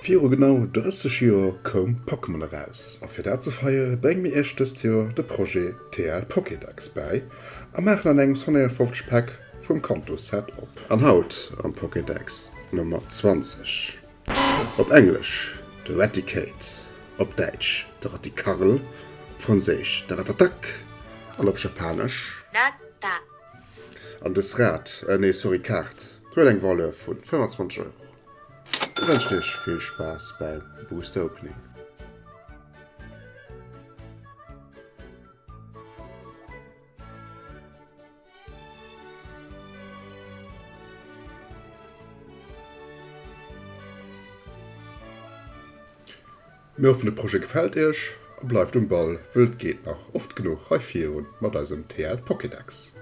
Vier genau 30 Jahre kom Pokémon raus. A fir dat ze feier breng mir erstes Jahr de Projekt TL Pokédex bei a machen an engem 150 Pack vum Kanto-Set op. An Haut am Pokédex Nummer 20. Op Englisch de Raticate, op Deutsch de Ratikarl, op Französisch de Ratatak, an op Japanisch なった an des Rad Kart eng Wolle vun 25 Euro. Ich wünsche dir viel Spaß beim Booster Opening. Mir hoffen, das Projekt gefällt euch und bleibt am Ball, weil es geht noch oft genug Häufieren mit unserem TL Pokédex.